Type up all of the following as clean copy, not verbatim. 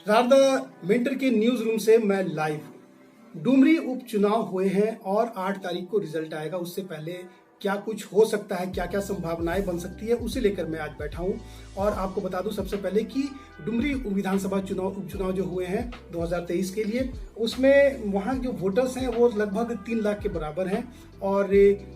Radha mentor के news room से मैं लाइव हूं। डुमरी उपचुनाव हुए हैं और 8 तारीख को रिजल्ट आएगा। उससे पहले क्या कुछ हो सकता है, क्या क्या संभावनाएं बन सकती है, उसे लेकर मैं आज बैठा हूं। और आपको बता दूं सबसे पहले कि डुमरी विधानसभा उपचुनाव जो हुए हैं 2023 के लिए, उसमें वहां जो वोटर्स हैं वो लगभग 3 लाख के बराबर हैं। और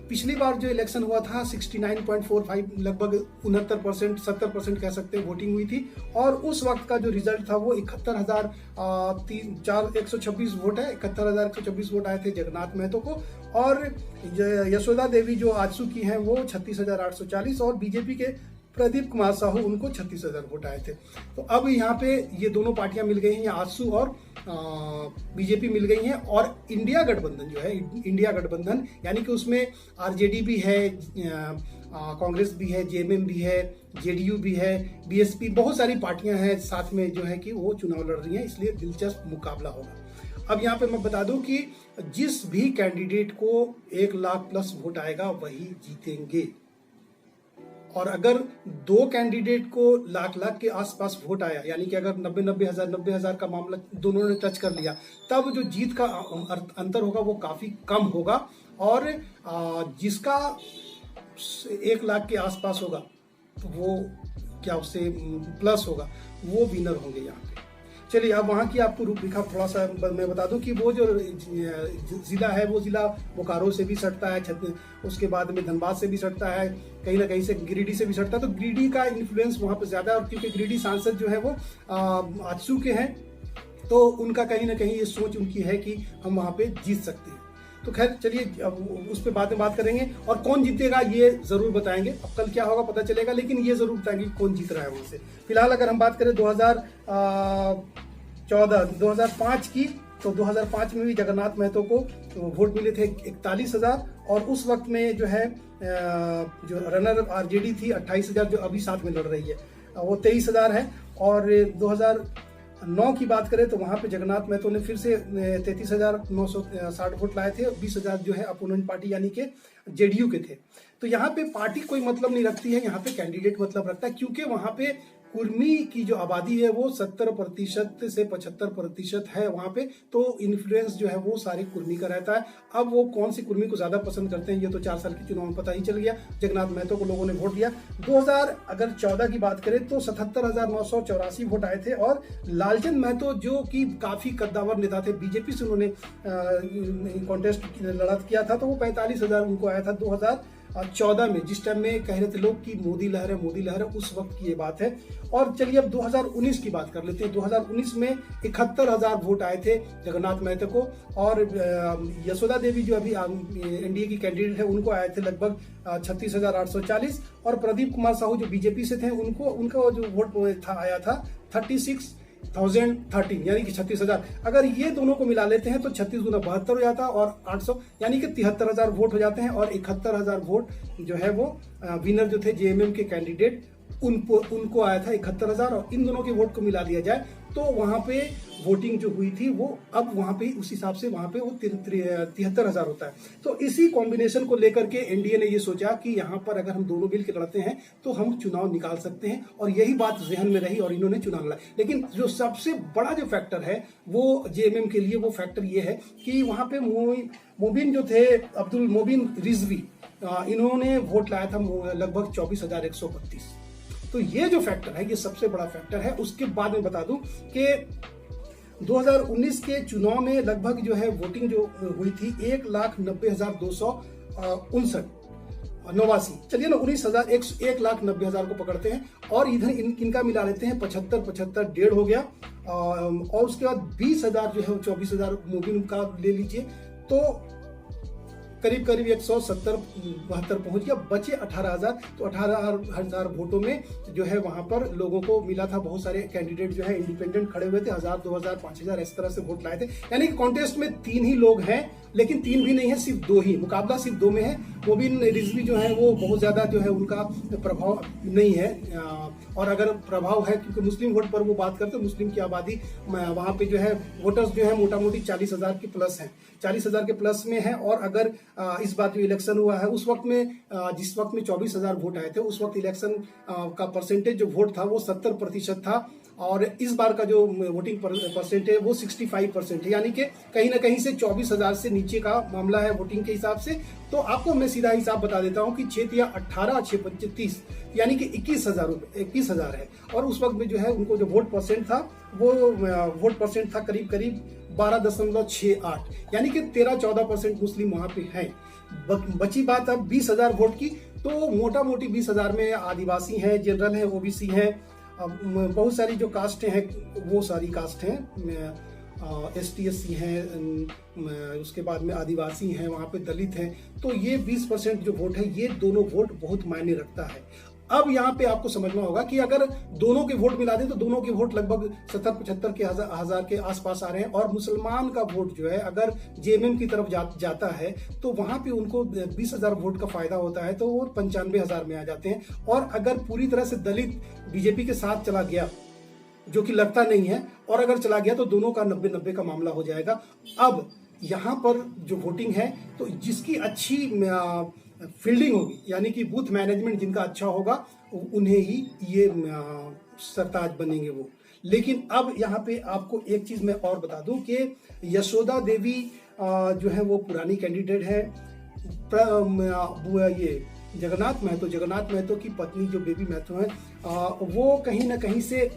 पिछली बार जो इलेक्शन हुआ था 69.45 लगभग 69% 70% कह सकते हैं वोटिंग हुई थी। और उस वक्त का जो रिजल्ट था वो 71,126 वोट है, 71,126 वोट आए थे जगन्नाथ महतो को। और यशोदा देवी जो आजसू की हैं वो 36,840 और बीजेपी के प्रदीप कुमार साहू उनको 36,000 वोट आए थे। तो अब यहाँ पे ये दोनों पार्टियां मिल गई हैं, आजसू और बीजेपी मिल गई हैं। और इंडिया गठबंधन जो है, इंडिया गठबंधन यानी कि उसमें आरजेडी भी है, कांग्रेस भी है, जेएमएम भी है, जेडीयू भी है, बीएसपी, बहुत सारी पार्टियां हैं साथ में जो है कि वो चुनाव लड़ रही हैं, इसलिए दिलचस्प मुकाबला होगा। अब यहाँ पे मैं बता दूं कि जिस भी कैंडिडेट को 1 लाख प्लस वोट आएगा वही जीतेंगे। और अगर 2 कैंडिडेट को लाख के आसपास वोट आया, यानी कि अगर 90 हजार का मामला दोनों ने टच कर लिया, तब जो जीत का अंतर होगा वो काफी कम होगा। और जिसका 1 लाख के आसपास होगा तो वो क्या उससे प्लस होगा, वो विनर होंगे यहाँ पे। चलिए अब वहाँ की आपको रूपरेखा थोड़ा सा मैं बता दूं कि वो जो जिला है वो जिला बोकारो से भी सटता है, उसके बाद में धनबाद से भी सटता है, कहीं ना कहीं से गिरिडीह से भी सटता है। तो गिरिडीह का इन्फ्लुएंस वहाँ पर ज्यादा है। और क्योंकि गिरिडीह सांसद जो है वो आजसू के हैं, तो उनका कहीं ना कहीं ये सोच उनकी है कि हम वहाँ पे जीत सकते हैं। तो खैर चलिए अब उस पर बाद में बात करेंगे। और कौन जीतेगा ये जरूर बताएंगे, अब कल क्या होगा पता चलेगा, लेकिन ये जरूर बताएंगे कौन जीत रहा है वहां से। फिलहाल अगर हम बात करें 2005 की, तो 2005 में भी जगन्नाथ महतो को वोट मिले थे 41,000। और उस वक्त में जो है जो रनर आरजेडी थी 28,000, जो अभी साथ में लड़ रही है वो 23,000 है। और 2009 की बात करें तो वहां पे जगन्नाथ महतो ने फिर से 33,960 वोट लाए थे। 20,000 जो है अपोनेंट पार्टी यानी कि जेडीयू के थे। तो यहाँ पे पार्टी कोई मतलब नहीं रखती है, यहाँ पे कैंडिडेट मतलब रखता है, क्योंकि वहां पे कुर्मी की जो आबादी है वो 70% से 75% है वहां पे। तो इन्फ्लुएंस जो है वो सारी कुर्मी का रहता है। अब वो कौन सी कुर्मी को ज्यादा पसंद करते हैं ये तो 4 साल के चुनाव में पता ही चल गया। जगन्नाथ महतो को लोगों ने वोट दिया। 2014 की बात करें तो 77,984 वोट आए थे। और लालचंद महतो जो कि काफी कद्दावर नेता थे, बीजेपी से उन्होंने कॉन्टेस्ट लड़ा किया था, तो वो 45,000 उनको आया था 2014 में, जिस टाइम में कह रहे थे लोग कि मोदी लहर है, मोदी लहर है, उस वक्त की ये बात है। और चलिए अब 2019 की बात कर लेते हैं। 2019 में 71,000 वोट आए थे जगन्नाथ महतो को। और यशोदा देवी जो अभी एनडीए की कैंडिडेट है उनको आए थे लगभग 36,840। और प्रदीप कुमार साहू जो बीजेपी से थे उनका जो वोट था आया था 36,013 यानी कि 36,000। अगर ये दोनों को मिला लेते हैं तो 36 गुना 72 हो जाता है और 800 यानी कि 73,000 वोट हो जाते हैं। और 71,000 वोट जो है वो विनर जो थे जेएमएम के कैंडिडेट उनको आया था 71,000। और इन दोनों के वोट को मिला दिया जाए तो वहां पे वोटिंग जो हुई थी वो अब वहां पे उस हिसाब से वहां पे वो 73,000 होता है। तो इसी कॉम्बिनेशन को लेकर के एनडीए ने ये सोचा कि यहाँ पर अगर हम दोनों मिल के लड़ते हैं तो हम चुनाव निकाल सकते हैं। और यही बात जहन में रही और इन्होंने चुनाव लड़ा। लेकिन जो सबसे बड़ा जो फैक्टर है वो जेएमएम के लिए, वो फैक्टर ये है कि वहां पे मोबिन जो थे, अब्दुल मोबिन रिजवी, इन्होंने वोट लाया था लगभग 24,132। तो ये जो फैक्टर है ये सबसे बड़ा फैक्टर है। उसके बाद में बता दूं कि 2019 के चुनाव में लगभग जो है वोटिंग जो हुई थी 1,90,259। चलिए ना 1,90,000 को पकड़ते हैं और इधर इनका मिला लेते हैं 75 1.5 हो गया। और उसके बाद 20,000 जो है 24,000 मोबिन का ले लीजिए, तो करीब 170-72 पहुंच गया। बचे 18,000। तो 18,000 वोटों में जो है वहां पर लोगों को मिला था। बहुत सारे कैंडिडेट जो है इंडिपेंडेंट खड़े हुए थे, 1,000 2,000 5,000 इस तरह से वोट लाए थे। यानी कि कॉन्टेस्ट में 3 ही लोग हैं, लेकिन 3 भी नहीं है, सिर्फ 2 ही। मुकाबला सिर्फ 2 में है। मोबिन रिजवी जो है वो बहुत ज्यादा जो है उनका प्रभाव नहीं है। और अगर प्रभाव है क्योंकि मुस्लिम वोट पर वो बात करते हैं, मुस्लिम की आबादी वहां पे जो है वोटर्स जो है मोटा मोटी 40,000 के प्लस है, 40,000 के प्लस में है। और अगर इस बार जो इलेक्शन हुआ है उस वक्त में जिस वक्त में 24,000 वोट आए थे, उस वक्त इलेक्शन का परसेंटेज जो वोट था वो 70% था, और इस बार का जो वोटिंग परसेंट है वो 65% है, यानी कि कहीं ना कहीं से 24,000 से नीचे का मामला है वोटिंग के हिसाब से। तो आपको मैं सीधा हिसाब बता देता हूं कि 6 या 18 6 25 यानी कि 21,000 है, और उस वक्त में जो है उनको जो वोट परसेंट था वो वोट परसेंट था करीब करीब 12.68, यानी कि 13-14% मुस्लिम वहां पे हैं। बची बात अब 20,000 वोट की, तो मोटा मोटी 20,000 में आदिवासी हैं, जनरल हैं, ओबीसी हैं, बहुत सारी जो कास्ट हैं वो सारी कास्ट हैं, ST/SC हैं, उसके बाद में आदिवासी हैं, वहाँ पे दलित हैं। तो ये 20% जो वोट है, ये दोनों वोट बहुत मायने रखता है। अब यहाँ पे आपको समझना होगा कि अगर दोनों के वोट मिला दें तो दोनों के वोट लगभग 70-75 के हजार के आसपास आ रहे हैं, और मुसलमान का वोट जो है अगर JMM की तरफ जाता है तो वहां पे उनको 20,000 वोट का फायदा होता है, तो वो 95,000 में आ जाते हैं। और अगर पूरी तरह से दलित बीजेपी के साथ चला गया, जो कि लगता नहीं है, और अगर चला गया तो दोनों का 90-90 का मामला हो जाएगा। अब यहाँ पर जो वोटिंग है, तो जिसकी अच्छी फील्डिंग होगी, यानी कि बूथ मैनेजमेंट जिनका अच्छा होगा, उन्हें ही ये सरताज बनेंगे वो। लेकिन अब यहाँ पे आपको एक चीज मैं और बता दूं कि यशोदा देवी जो है वो पुरानी कैंडिडेट है। ये जगन्नाथ महतो की पत्नी जो बेबी महतो है, वो कहीं ना कहीं से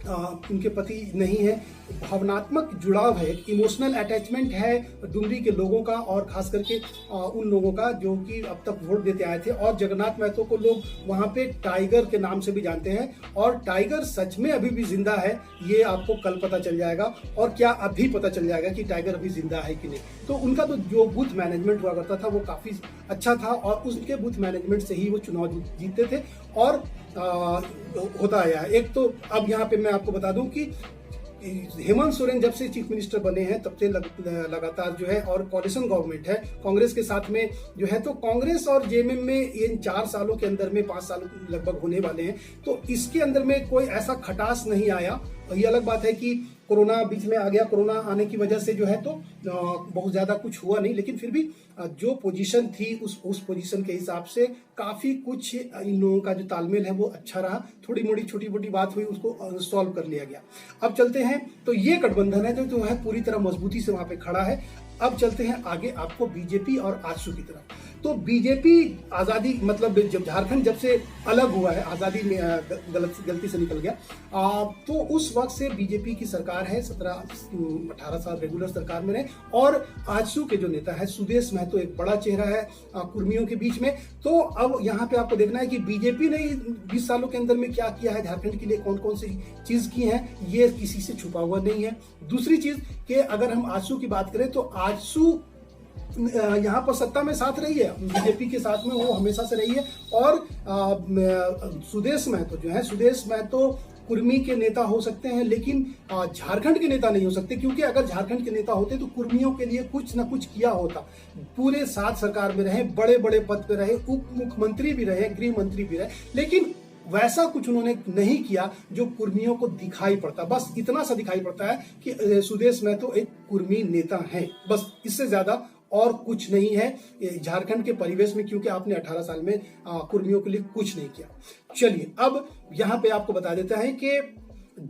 उनके पति नहीं है। भावनात्मक जुड़ाव है, इमोशनल अटैचमेंट है डुमरी के लोगों का, और खास करके उन लोगों का जो कि अब तक वोट देते आए थे। और जगन्नाथ महतो को लोग वहां पे टाइगर के नाम से भी जानते हैं, और टाइगर सच में अभी भी जिंदा है, ये आपको कल पता चल जाएगा, और क्या अभी पता चल जाएगा कि टाइगर अभी जिंदा है कि नहीं। तो उनका तो जो बूथ मैनेजमेंट हुआ करता था वो काफी अच्छा था, और उसके बूथ मैनेजमेंट से ही वो चुनाव जीतते थे, और होता आया है। एक तो अब यहाँ पे मैं आपको बता दूं कि हेमंत सोरेन जब से चीफ मिनिस्टर बने हैं तब से लगातार जो है, और कोalition गवर्नमेंट है कांग्रेस के साथ में जो है, तो कांग्रेस और JMM में इन 4 सालों के अंदर में 5 साल लगभग होने वाले हैं, तो इसके अंदर में कोई ऐसा खटास नहीं आया। ये अलग बात है कि कोरोना बीच में आ गया, कोरोना आने की वजह से जो है तो बहुत ज्यादा कुछ हुआ नहीं, लेकिन फिर भी जो पोजीशन थी उस पोजीशन के हिसाब से काफी कुछ इन लोगों का जो तालमेल है वो अच्छा रहा। थोड़ी मोड़ी छोटी मोटी बात हुई, उसको सॉल्व कर लिया गया। अब चलते हैं, तो ये गठबंधन है जो है पूरी तरह मजबूती से वहां पे खड़ा है। अब चलते हैं आगे आपको बीजेपी और आजसू की तरफ। तो बीजेपी आजादी मतलब जब झारखंड जब से अलग हुआ है, आजादी में गलती से निकल गया, तो उस वक्त से बीजेपी की सरकार है, 17-18 साल रेगुलर सरकार में रहे। और आजसू के जो नेता है सुदेश महतो एक बड़ा चेहरा है कुर्मियों के बीच में। तो अब यहाँ पे आपको देखना है कि बीजेपी ने 20 सालों के अंदर में क्या किया है, झारखंड के लिए कौन कौन सी चीज की है, ये किसी से छुपा हुआ नहीं है। दूसरी चीज कि अगर हम आजसू की बात करें तो आजसू यहाँ पर सत्ता में साथ रही है, बीजेपी के साथ में वो हमेशा से रही है। और सुदेश महतो जो है, सुदेश महतो कुर्मी के नेता हो सकते हैं, लेकिन झारखंड के नेता नहीं हो सकते, क्योंकि अगर झारखंड के नेता होते तो कुर्मियों के लिए कुछ ना कुछ किया होता। पूरे 7 सरकार में रहे, बड़े बड़े पद पे रहे, उप मुख्यमंत्री भी रहे, गृह मंत्री भी रहे, लेकिन वैसा कुछ उन्होंने नहीं किया जो कुर्मियों को दिखाई पड़ता। बस इतना सा दिखाई पड़ता है कि सुदेश महतो एक कुर्मी नेता हैं, बस इससे ज्यादा और कुछ नहीं है झारखंड के परिवेश में, क्योंकि आपने 18 साल में कुर्मियों के लिए कुछ नहीं किया। चलिए अब यहाँ पे आपको बता देता है कि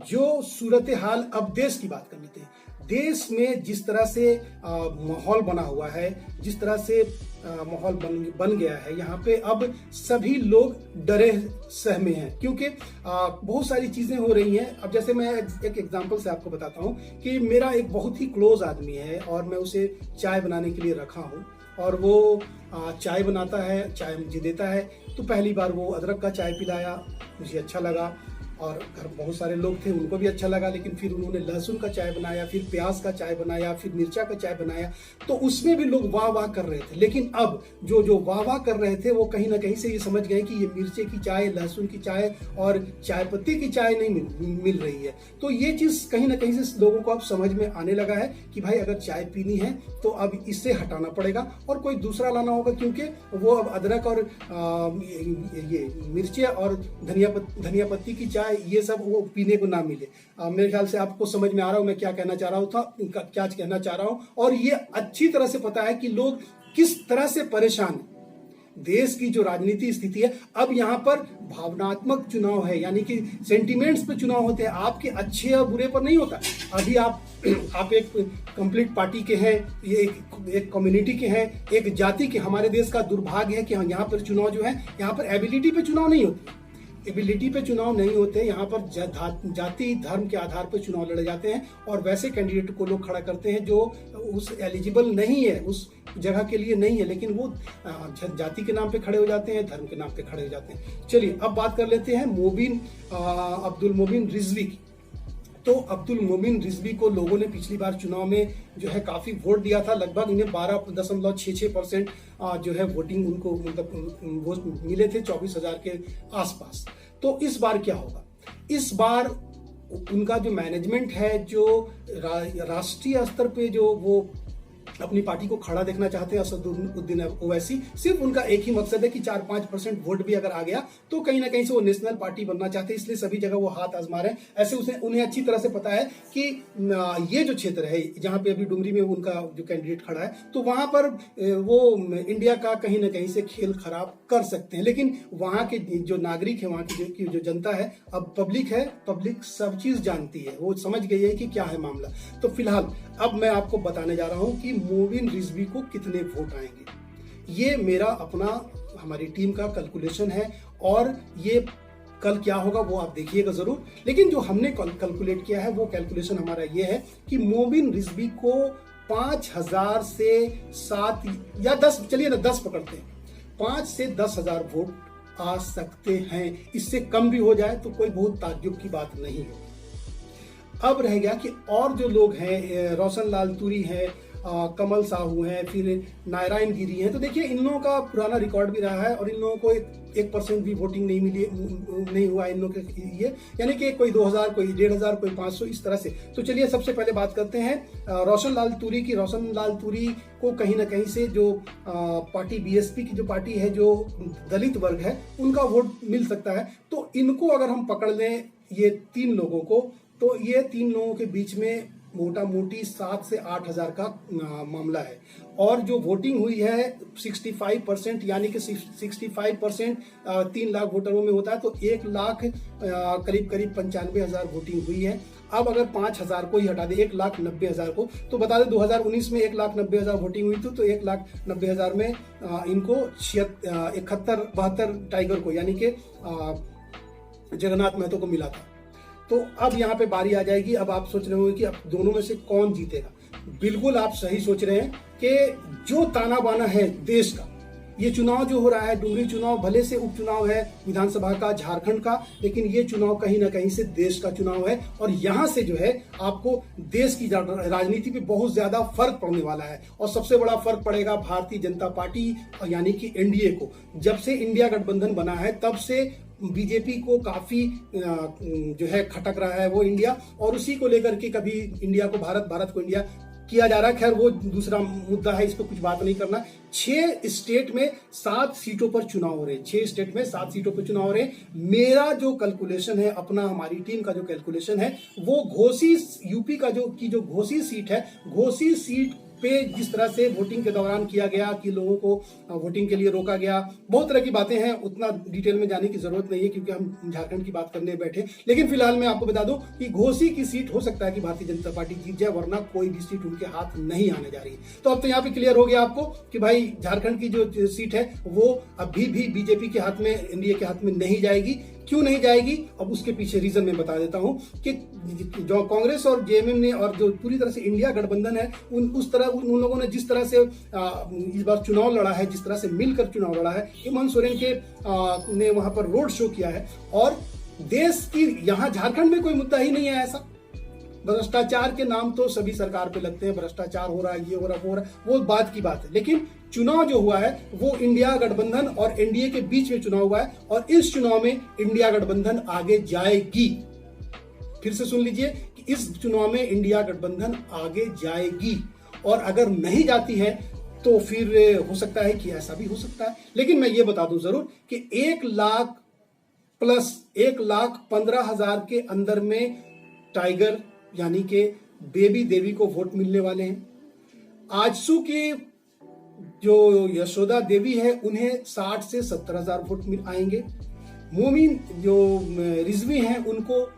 जो सूरत हाल, अब देश की बात कर लेते हैं। देश में जिस तरह से माहौल बना हुआ है, जिस तरह से माहौल बन गया है, यहाँ पे अब सभी लोग डरे सहमे हैं, क्योंकि बहुत सारी चीजें हो रही हैं। अब जैसे मैं एक एग्जांपल से आपको बताता हूँ कि मेरा एक बहुत ही क्लोज आदमी है, और मैं उसे चाय बनाने के लिए रखा हूँ, और वो चाय बनाता है, चाय मुझे देता है। तो पहली बार वो अदरक का चाय पिलाया, मुझे अच्छा लगा, और घर बहुत सारे लोग थे उनको भी अच्छा लगा, लेकिन फिर उन्होंने लहसुन का चाय बनाया, फिर प्याज का चाय बनाया, फिर मिर्चा का चाय बनाया, तो उसमें भी लोग वाह वाह कर रहे थे। लेकिन अब जो वाह वाह कर रहे थे वो कहीं ना कहीं से ये समझ गए कि ये मिर्चे की चाय, लहसुन की चाय और चाय पत्ती की चाय नहीं मिल रही है। तो ये चीज कहीं ना कहीं से लोगों को अब समझ में आने लगा है कि भाई अगर चाय पीनी है तो अब इससे हटाना पड़ेगा और कोई दूसरा लाना होगा, क्योंकि वो अब अदरक और ये मिर्चे और धनिया पत्ती की चाय ये सब वो पीने को ना मिले। मेरे ख्याल से आपको समझ में आ रहा हूं मैं क्या कहना चाह रहा हूं। और ये अच्छी तरह से पता है कि लोग किस तरह से परेशान है। देश की जो राजनीति स्थिति है, अब यहाँ पर भावनात्मक चुनाव है, यानी कि सेंटिमेंट्स पे चुनाव होते हैं, आपके अच्छे और बुरे पर नहीं होता। अभी आप एक कंप्लीट पार्टी के हैं, ये एक कम्युनिटी के हैं, एक जाति के। हमारे देश का दुर्भाग्य है कि यहाँ पर चुनाव जो है, यहाँ पर एबिलिटी पे चुनाव नहीं होते, एबिलिटी पे चुनाव नहीं होते। यहाँ पर जाति धर्म के आधार पर चुनाव लड़े जाते हैं और वैसे कैंडिडेट को लोग खड़ा करते हैं जो उस एलिजिबल नहीं है, उस जगह के लिए नहीं है, लेकिन वो जाति के नाम पे खड़े हो जाते हैं, धर्म के नाम पे खड़े हो जाते हैं। चलिए अब बात कर लेते हैं अब्दुल मोमिन रिजवी की। तो अब्दुल मोमिन रिजवी को लोगों ने पिछली बार चुनाव में जो है काफी वोट दिया था, लगभग इन्हें 12.66% जो है वोटिंग उनको मतलब वोट मिले थे 24,000 के आसपास। तो इस बार क्या होगा? इस बार उनका जो मैनेजमेंट है, जो राष्ट्रीय स्तर पे जो वो अपनी पार्टी को खड़ा देखना चाहते हैं असदुद्दीन ओवैसी, सिर्फ उनका एक ही मकसद है कि 4-5% वोट भी अगर आ गया तो कहीं ना कहीं से वो नेशनल पार्टी बनना चाहते हैं, इसलिए सभी जगह वो हाथ आजमा रहे हैं। ऐसे उन्हें अच्छी तरह से पता है कि ये जो क्षेत्र है जहां पे अभी डुमरी में उनका जो कैंडिडेट खड़ा है, तो वहां पर वो इंडिया का कहीं ना कहीं से खेल खराब कर सकते हैं। लेकिन वहां के जो नागरिक है, वहां की जो जनता है, अब पब्लिक है, पब्लिक सब चीज जानती है, वो समझ गई है कि क्या है मामला। तो फिलहाल अब मैं आपको बताने जा रहा हूं कि मोमिन रिजवी को कितने वोट आएंगे। ये मेरा अपना, हमारी टीम का कैलकुलेशन है और ये कल क्या होगा वो आप देखिएगा जरूर। लेकिन जो हमने कैलकुलेट किया है वो कैलकुलेशन हमारा ये है कि मोमिन रिजवी को 5,000 से 7 या 10, चलिए ना 10 पकड़ते हैं, 5 से 10,000 वोट आ सकते हैं। इससे कम भी हो जाए तो कोई बहुत ताज्जुब की बात नहीं है। अब रह गया कि और जो लोग हैं, रोशन लाल तुरी है, कमल साहू हैं, फिर नारायण गिरी हैं। तो देखिए इन लोगों का पुराना रिकॉर्ड भी रहा है और इन लोगों को 1% भी वोटिंग नहीं हुआ इन लोगों के लिए, यानी कि कोई 2,000, कोई 1,500, कोई 500, इस तरह से। तो चलिए सबसे पहले बात करते हैं रोशन लाल तुरी की। रोशन लाल तुरी को कहीं ना कहीं से जो पार्टी बीएसपी की जो पार्टी है, जो दलित वर्ग है, उनका वोट मिल सकता है। तो इनको अगर हम पकड़ लें, ये 3 लोगों को, तो ये 3 लोगों के बीच में मोटा मोटी 7 से 8,000 का मामला है। और जो वोटिंग हुई है 65%, यानी कि 65% 3 लाख वोटरों में होता है, तो 1 लाख करीब 95,000 वोटिंग हुई है। अब अगर 5,000 को ही हटा दे, 1,90,000 को, तो बता दें 2019 में 1,90,000 वोटिंग हुई थी, तो 1,90,000 में इनको 71-72 टाइगर को, यानी कि जगन्नाथ महतो को मिला था। तो अब यहाँ पे बारी आ जाएगी। अब आप सोच रहे होंगे कि अब दोनों में से कौन जीतेगा। बिल्कुल आप सही सोच रहे हैं कि जो ताना बाना है देश का, ये चुनाव जो हो रहा है, डुमरी चुनाव भले से उपचुनाव है विधानसभा का, झारखंड का, लेकिन ये चुनाव कहीं ना कहीं से देश का चुनाव है और यहाँ से जो है आपको देश की राजनीति पे बहुत ज्यादा फर्क पड़ने वाला है। और सबसे बड़ा फर्क पड़ेगा भारतीय जनता पार्टी यानी कि एनडीए को। जब से इंडिया गठबंधन बना है तब से बीजेपी को काफी जो है खटक रहा है वो इंडिया, और उसी को लेकर के कभी इंडिया को भारत, भारत को इंडिया किया जा रहा है। खैर वो दूसरा मुद्दा है, इस पर कुछ बात नहीं करना। 6 स्टेट में 7 सीटों पर चुनाव हो रहे हैं, 6 स्टेट में 7 सीटों पर चुनाव हो रहे हैं। मेरा जो कैलकुलेशन है, अपना हमारी टीम का जो कैलकुलेशन है, वो घोसी यूपी का जो घोसी सीट है, घोसी सीट पे जिस तरह से वोटिंग के दौरान किया गया कि लोगों को वोटिंग के लिए रोका गया, बहुत तरह की बातें हैं, उतना डिटेल में जाने की जरूरत नहीं है क्योंकि हम झारखंड की बात करने बैठे। लेकिन फिलहाल मैं आपको बता दूं कि घोसी की सीट हो सकता है कि भारतीय जनता पार्टी जीत जाए, वरना कोई भी सीट उनके हाथ नहीं आने जा रही है। तो अब तो यहाँ पे क्लियर हो गया आपको कि भाई झारखंड की जो सीट है वो अभी भी बीजेपी के हाथ में, एनडीए के हाथ में नहीं जाएगी। क्यों नहीं जाएगी, अब उसके पीछे रीजन मैं बता देता हूं कि जो कांग्रेस और जेएमएम ने और जो पूरी तरह से इंडिया गठबंधन है, उन लोगों ने जिस तरह से इस बार चुनाव लड़ा है, जिस तरह से मिलकर चुनाव लड़ा है, हेमंत सोरेन ने वहां पर रोड शो किया है। और देश की, यहां झारखंड में कोई मुद्दा ही नहीं है ऐसा। भ्रष्टाचार के नाम तो सभी सरकार पे लगते हैं, भ्रष्टाचार हो रहा है, ये हो रहा है, वो हो रहा है, वो बात की बात है। लेकिन चुनाव जो हुआ है वो इंडिया गठबंधन और एनडीए के बीच में चुनाव हुआ है और इस चुनाव में इंडिया गठबंधन आगे जाएगी। फिर से सुन लीजिए कि इस चुनाव में इंडिया गठबंधन आगे जाएगी, और अगर नहीं जाती है तो फिर हो सकता है कि ऐसा भी हो सकता है। लेकिन मैं ये बता दूं जरूर कि 1 लाख प्लस 1,15,000 के अंदर में टाइगर यानी कि बेबी देवी को वोट मिलने वाले हैं। आजसू की जो यशोदा देवी है उन्हें 60 से 70,000 वोट आएंगे। मोमिन जो रिजवी हैं उनको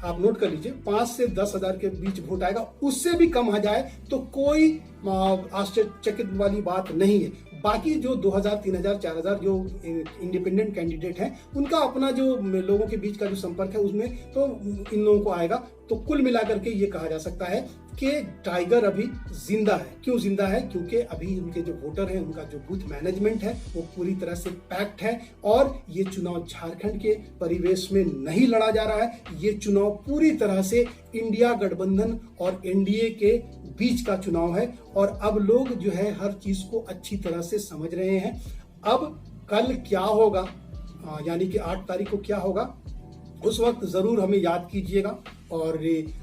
आप नोट कर लीजिए 5 से 10,000 के बीच वोट आएगा। उससे भी कम आ जाए तो कोई आश्चर्यचकित वाली बात नहीं है। बाकी जो 2,000, 3,000, 4,000 जो इंडिपेंडेंट कैंडिडेट हैं उनका अपना जो लोगों के बीच का जो संपर्क है उसमें तो इन लोगों को आएगा। तो कुल मिलाकर के ये कहा जा सकता है कि टाइगर अभी जिंदा है। क्यों जिंदा है? क्योंकि अभी उनके जो वोटर हैं उनका जो बूथ मैनेजमेंट है वो पूरी तरह से पैक्ड है और ये चुनाव झारखंड के परिवेश में नहीं लड़ा जा रहा है। ये चुनाव पूरी तरह से इंडिया गठबंधन और एनडीए के बीच का चुनाव है और अब लोग जो है हर चीज को अच्छी तरह से समझ रहे हैं। अब कल क्या होगा, यानी कि 8 तारीख को क्या होगा, उस वक्त जरूर हमें याद कीजिएगा। और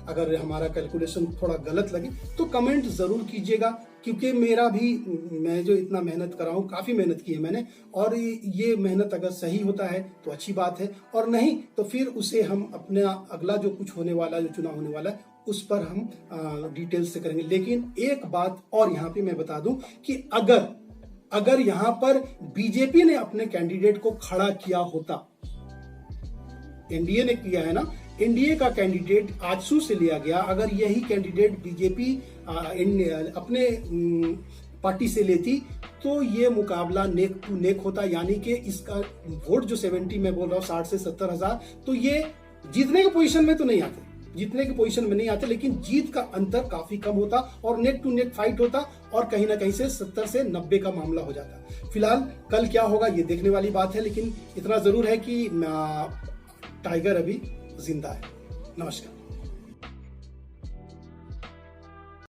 अगर हमारा कैलकुलेशन थोड़ा गलत लगे तो कमेंट जरूर कीजिएगा, क्योंकि मैं जो इतना मेहनत कर रहा हूँ, काफी मेहनत की है मैंने, और ये मेहनत अगर सही होता है तो अच्छी बात है, और नहीं तो फिर उसे हम अपना अगला जो कुछ होने वाला, जो चुनाव होने वाला है उस पर हम डिटेल से करेंगे। लेकिन एक बात और यहाँ पे मैं बता दूं कि अगर यहाँ पर बीजेपी ने अपने कैंडिडेट को खड़ा किया होता, एनडीए ने किया है ना, एनडीए का कैंडिडेट आजसू से लिया गया, अगर यही कैंडिडेट बीजेपी अपने पार्टी से लेती तो ये मुकाबला नेक टू नेक होता। यानी कि इसका वोट जो 70 में बोल रहा हूँ 60 से 70,000, तो ये जीतने के पोजीशन में तो नहीं आते, जीतने की पोजीशन में नहीं आते, लेकिन जीत का अंतर काफी कम होता और नेक टू नेक फाइट होता और कहीं ना कहीं से 70 से 90 का मामला हो जाता। फिलहाल कल क्या होगा ये देखने वाली बात है, लेकिन इतना जरूर है कि टाइगर अभी जिंदा है। नमस्कार।